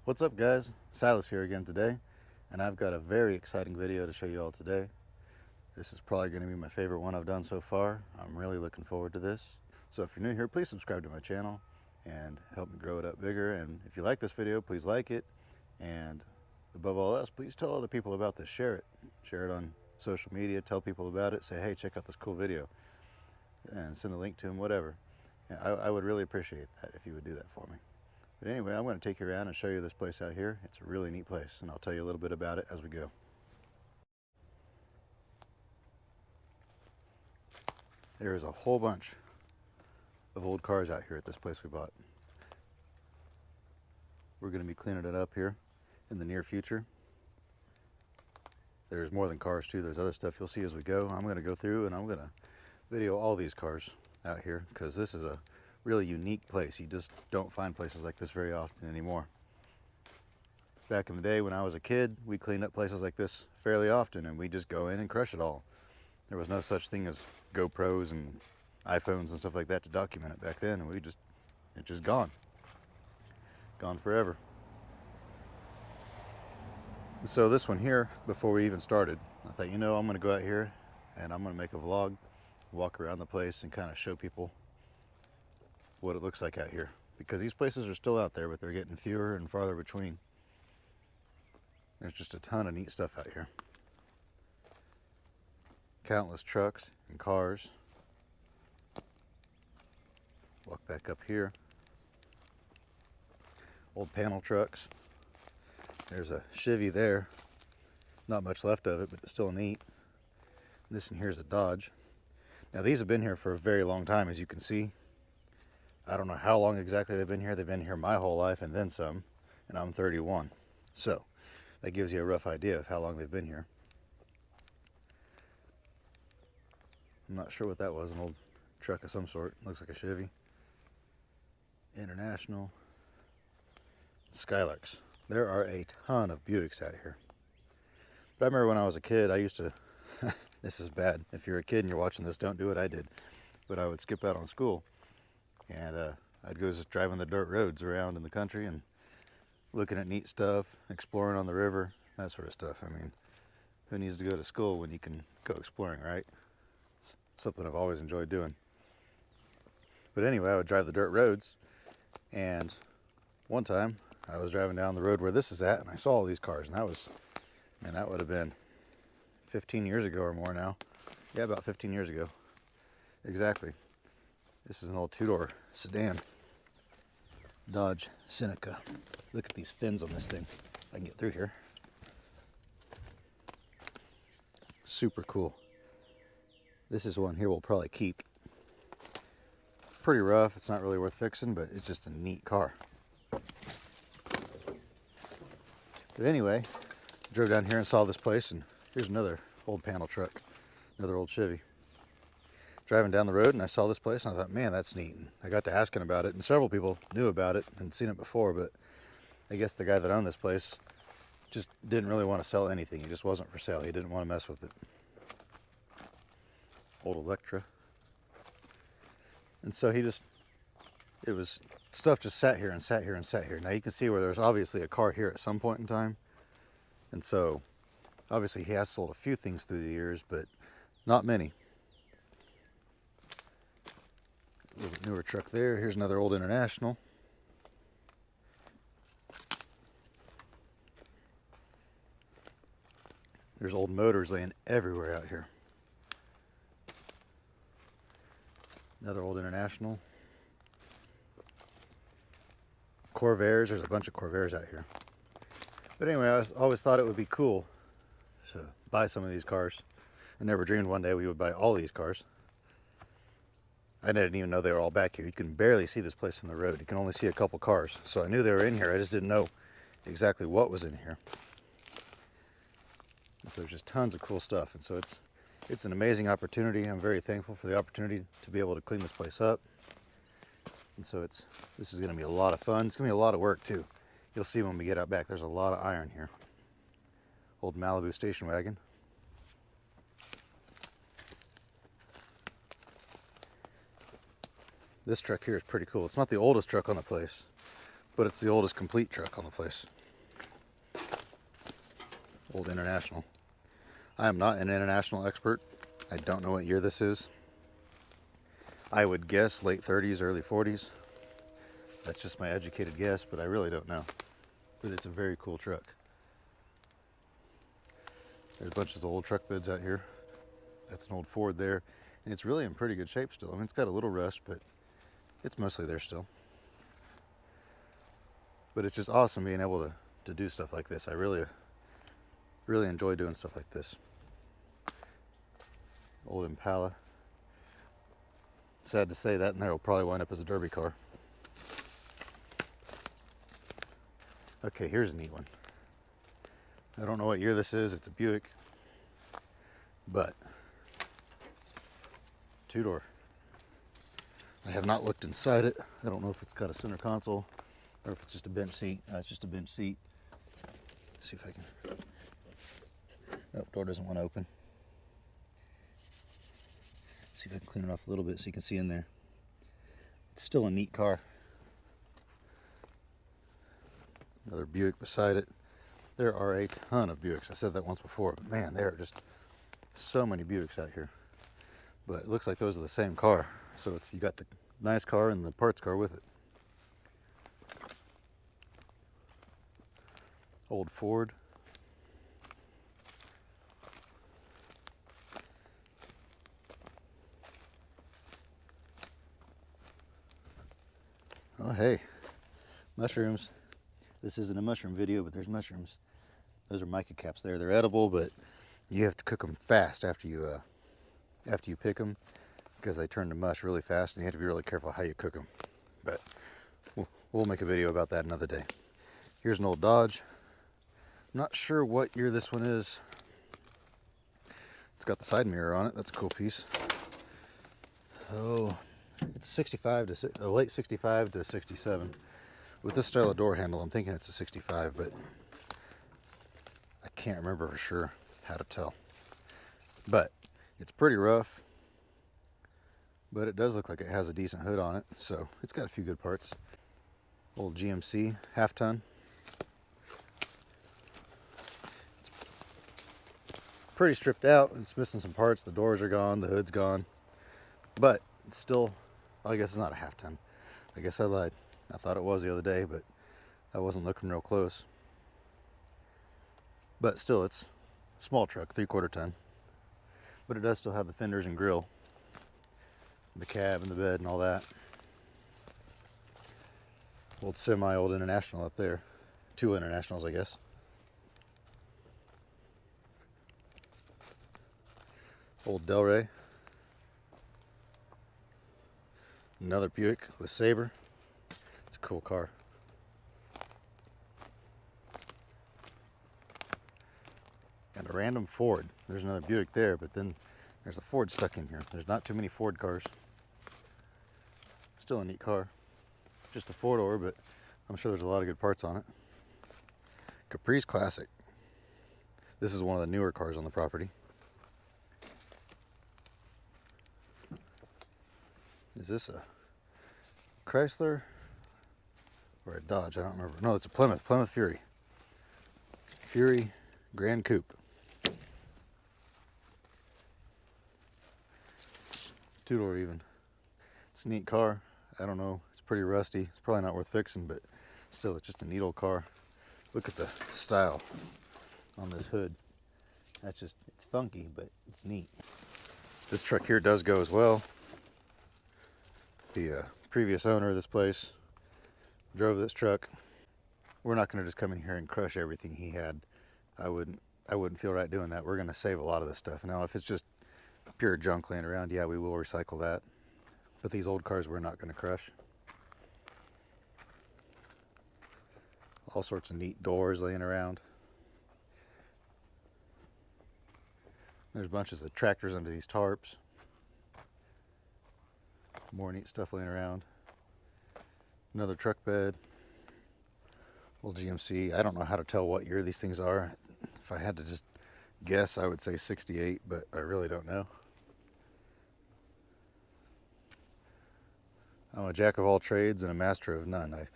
What's up, guys? Silas here again today, and I've got a very exciting video to show you all today. This is probably going to be my favorite one I've done so far. I'm really looking forward to this. So if you're new here, please subscribe to my channel and help me grow it up bigger. And if you like this video, please like it. And above all else, please tell other people about this. Share it. Share it on social media. Tell people about it. Say, hey, check out this cool video. And send a link to them, whatever. And I would really appreciate that if you would do that for me. But anyway, I'm going to take you around and show you this place out here. It's a really neat place, and I'll tell you a little bit about it as we go. There is a whole bunch of old cars out here at this place we bought. We're going to be cleaning it up here in the near future. There's more than cars too. There's other stuff you'll see as we go. I'm going to go through and I'm going to video all these cars out here because this is a really unique place. You just don't find places like this very often anymore. Back in the day when I was a kid, we cleaned up places like this fairly often, and we just go in and crush it all. There was no such thing as GoPros and iPhones and stuff like that to document it back then, and it's just gone forever. So this one here, before we even started, I thought, I'm going to go out here and I'm going to make a vlog, walk around the place and kind of show people what it looks like out here, because these places are still out there, but they're getting fewer and farther between. There's just a ton of neat stuff out here. Countless trucks and cars. Walk back up here. Old panel trucks. There's a Chevy there. Not much left of it, but it's still neat. This one here is a Dodge. Now these have been here for a very long time, as you can see. I don't know how long exactly they've been here. They've been here my whole life and then some, and I'm 31. So that gives you a rough idea of how long they've been here. I'm not sure what that was, an old truck of some sort. Looks like a Chevy. International. Skylarks. There are a ton of Buicks out here. But I remember when I was a kid, I used to, this is bad. If you're a kid and you're watching this, don't do what I did. But I would skip out on school. And I'd go just driving the dirt roads around in the country and looking at neat stuff, exploring on the river, that sort of stuff. I mean, who needs to go to school when you can go exploring, right? It's something I've always enjoyed doing. But anyway, I would drive the dirt roads, and one time I was driving down the road where this is at, and I saw all these cars, and that would have been 15 years ago or more now. Yeah, about 15 years ago. Exactly. This is an old two-door sedan. Dodge Seneca. Look at these fins on this thing. I can get through here. Super cool. This is one here we'll probably keep. Pretty rough. It's not really worth fixing, but it's just a neat car. But anyway, drove down here and saw this place, and here's another old panel truck. Another old Chevy. Driving down the road and I saw this place and I thought, man, that's neat. And I got to asking about it, and several people knew about it and seen it before, but I guess the guy that owned this place just didn't really want to sell anything. He just wasn't for sale. He didn't want to mess with it. Old Electra. And so it was stuff just sat here and sat here and sat here. Now you can see where there's obviously a car here at some point in time. And so obviously he has sold a few things through the years, but not many. A little bit newer truck there. Here's another old International. There's old motors laying everywhere out here. Another old International. Corvairs. There's a bunch of Corvairs out here. But anyway, I always thought it would be cool to buy some of these cars. I never dreamed one day we would buy all these cars. I didn't even know they were all back here. You can barely see this place from the road. You can only see a couple cars. So I knew they were in here. I just didn't know exactly what was in here. And so there's just tons of cool stuff. And so it's an amazing opportunity. I'm very thankful for the opportunity to be able to clean this place up. And so this is going to be a lot of fun. It's going to be a lot of work too. You'll see when we get out back, there's a lot of iron here. Old Malibu station wagon. This truck here is pretty cool. It's not the oldest truck on the place, but it's the oldest complete truck on the place. Old International. I am not an International expert. I don't know what year this is. I would guess late 30s, early 40s. That's just my educated guess, but I really don't know. But it's a very cool truck. There's bunches of old truck beds out here. That's an old Ford there. And it's really in pretty good shape still. I mean, it's got a little rust, but it's mostly there still. But it's just awesome being able to do stuff like this. I really enjoy doing stuff like this. Old Impala. Sad to say that, and there will probably wind up as a derby car. Okay, here's a neat one. I don't know what year this is. It's a Buick, but two-door. I have not looked inside it. I don't know if it's got a center console or if it's just a bench seat. It's just a bench seat. Let's see if I can. Nope, door doesn't want to open. Let's see if I can clean it off a little bit so you can see in there. It's still a neat car. Another Buick beside it. There are a ton of Buicks. I said that once before, but man, there are just so many Buicks out here. But it looks like those are the same car. So you got the nice car and the parts car with it. Old Ford. Oh hey, mushrooms. This isn't a mushroom video, but there's mushrooms. Those are mica caps there. They're edible, but you have to cook them fast after you pick them, because they turn to mush really fast, and you have to be really careful how you cook them. But we'll make a video about that another day. Here's an old Dodge. I'm not sure what year this one is. It's got the side mirror on it. That's a cool piece. Oh, it's 65 to late 65 to 67. With this style of door handle, I'm thinking it's a 65, but I can't remember for sure how to tell. But it's pretty rough, but it does look like it has a decent hood on it, so it's got a few good parts. Old GMC half ton. It's pretty stripped out. It's missing some parts. The doors are gone, the hood's gone, but it's still, I guess it's not a half ton. I guess I lied. I thought it was the other day, but I wasn't looking real close. But still, it's a small truck, 3/4 ton. But it does still have the fenders and grill, the cab and the bed and all that. Old semi, old International up there. 2 Internationals, I guess. Old Delray. Another Buick with Sabre. It's a cool car. And a random Ford. There's another Buick there, but then there's a Ford stuck in here. There's not too many Ford cars. Still a neat car. Just a 4-door, but I'm sure there's a lot of good parts on it. Caprice Classic. This is one of the newer cars on the property. Is this a Chrysler or a Dodge? I don't remember. No, it's a Plymouth. Plymouth Fury. Fury Grand Coupe. 2-door even. It's a neat car. I don't know. It's pretty rusty. It's probably not worth fixing, but still, it's just a neat old car. Look at the style on this hood. That's just, it's funky, but it's neat. This truck here does go as well. The previous owner of this place drove this truck. We're not going to just come in here and crush everything he had. I wouldn't feel right doing that. We're going to save a lot of this stuff. Now, if it's just pure junk laying around, yeah, we will recycle that. But these old cars we're not going to crush. All sorts of neat doors laying around. There's bunches of tractors under these tarps. More neat stuff laying around. Another truck bed. Old GMC. I don't know how to tell what year these things are. If I had to just guess, I would say 68, but I really don't know. I'm a jack of all trades and a master of none.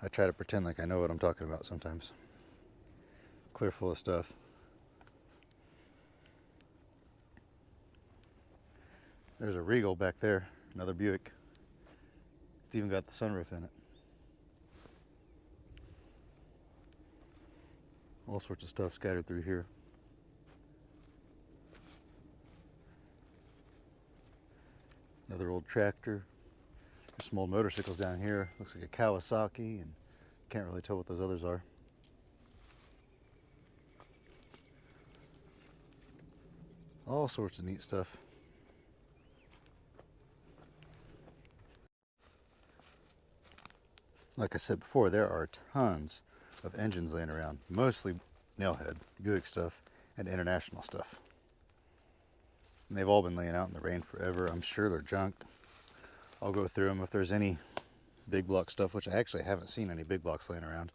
I try to pretend like I know what I'm talking about sometimes. Clear full of stuff. There's a Regal back there, another Buick. It's even got the sunroof in it. All sorts of stuff scattered through here. Another old tractor. There's some old motorcycles down here. Looks like a Kawasaki, and can't really tell what those others are. All sorts of neat stuff. Like I said before, there are tons of engines laying around, mostly nailhead, Buick stuff, and international stuff. And they've all been laying out in the rain forever. I'm sure they're junked. I'll go through them if there's any big block stuff, which I actually haven't seen any big blocks laying around.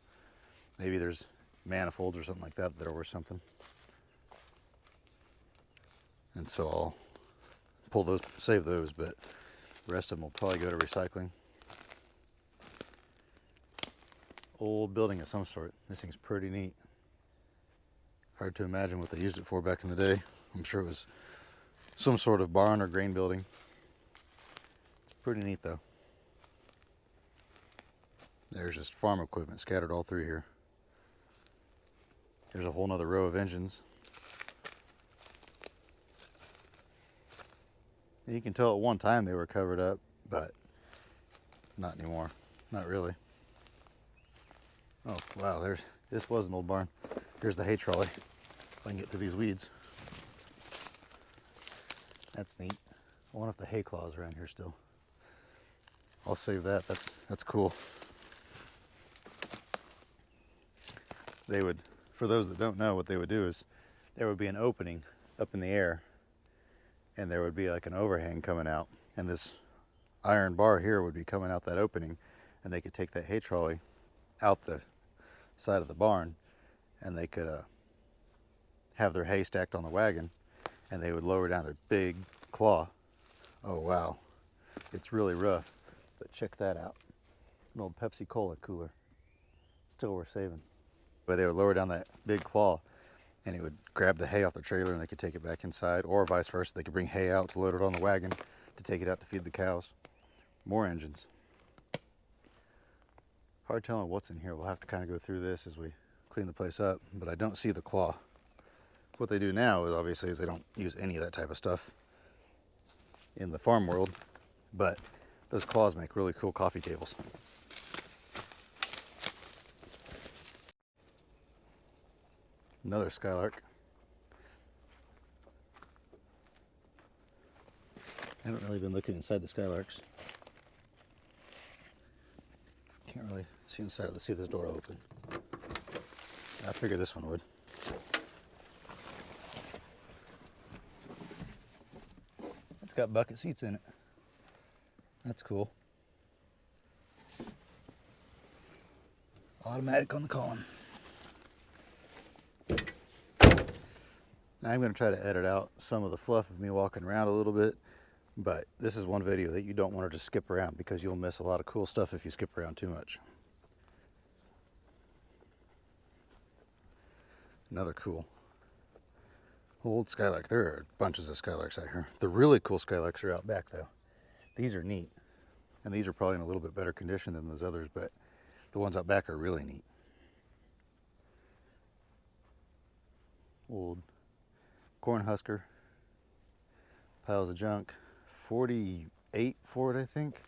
Maybe there's manifolds or something like that that are worth something. And so I'll pull those, save those, but the rest of them will probably go to recycling. Old building of some sort. This thing's pretty neat. Hard to imagine what they used it for back in the day. I'm sure it was some sort of barn or grain building. Pretty neat though. There's just farm equipment scattered all through here. There's a whole nother row of engines. You can tell at one time they were covered up, but not anymore. Not really. Oh wow, this was an old barn. Here's the hay trolley. If I can get through these weeds. That's neat. I wonder if the hay claw is around here still. I'll save that. That's cool. They would, for those that don't know, what they would do is there would be an opening up in the air, and there would be like an overhang coming out, and this iron bar here would be coming out that opening, and they could take that hay trolley out the side of the barn, and they could have their hay stacked on the wagon, and they would lower down a big claw. Oh wow, it's really rough, but check that out. An old Pepsi Cola cooler, still worth saving. But they would lower down that big claw, and it would grab the hay off the trailer, and they could take it back inside, or vice versa. They could bring hay out to load it on the wagon to take it out to feed the cows. More engines. Hard telling what's in here. We'll have to kind of go through this as we clean the place up, but I don't see the claw. What they do now is obviously they don't use any of that type of stuff in the farm world, but those claws make really cool coffee tables. Another Skylark. I haven't really been looking inside the Skylarks. Can't really see inside of the, see this door open. I figured this one would. It's got bucket seats in it. That's cool. Automatic on the column. Now I'm going to try to edit out some of the fluff of me walking around a little bit, but this is one video that you don't want to just skip around, because you'll miss a lot of cool stuff if you skip around too much. Another cool old Skylark. There are bunches of Skylarks out here. The really cool Skylarks are out back though. These are neat, and these are probably in a little bit better condition than those others, but the ones out back are really neat. Old Cornhusker, piles of junk, 48 Ford, I think,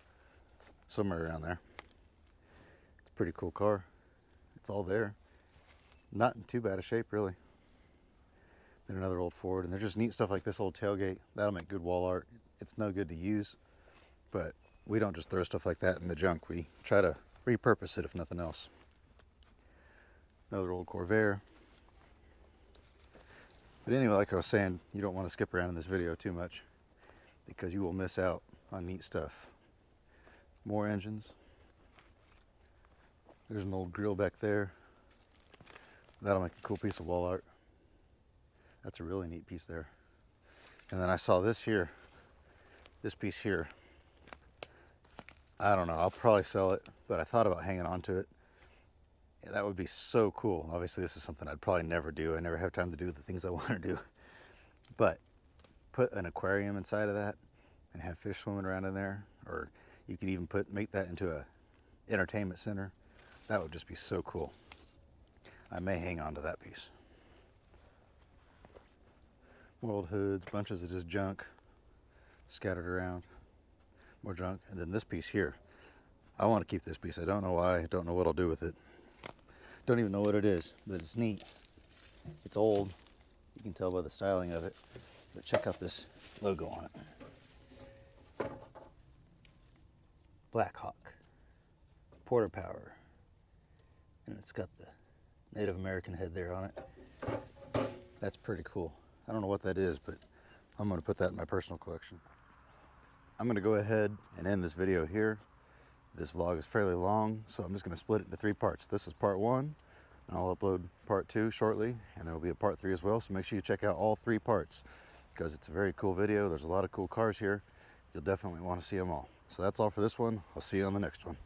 somewhere around there. It's a pretty cool car. It's all there. Not in too bad a shape, really. Then another old Ford, and there's just neat stuff like this old tailgate. That'll make good wall art. It's no good to use, but we don't just throw stuff like that in the junk. We try to repurpose it if nothing else. Another old Corvair. But anyway, like I was saying, you don't want to skip around in this video too much, because you will miss out on neat stuff. More engines. There's an old grill back there. That'll make a cool piece of wall art. That's a really neat piece there. And then I saw this here, this piece here. I don't know, I'll probably sell it, but I thought about hanging on to it. Yeah, that would be so cool. Obviously, this is something I'd probably never do. I never have time to do the things I want to do. But put an aquarium inside of that and have fish swimming around in there, or you could even make that into a entertainment center. That would just be so cool. I may hang on to that piece. More old hoods, bunches of just junk scattered around. More junk. And then this piece here. I want to keep this piece. I don't know why. I don't know what I'll do with it. Don't even know what it is, but it's neat. It's old. You can tell by the styling of it. But check out this logo on it. Blackhawk. Porter Power. And it's got the Native American head there on it. That's pretty cool. I don't know what that is, but I'm going to put that in my personal collection. I'm going to go ahead and end this video here. This vlog is fairly long, so I'm just going to split it into 3 parts. This is part 1, and I'll upload part 2 shortly, and there will be a part 3 as well, so make sure you check out all 3 parts, because it's a very cool video. There's a lot of cool cars here. You'll definitely want to see them all. So that's all for this one. I'll see you on the next one.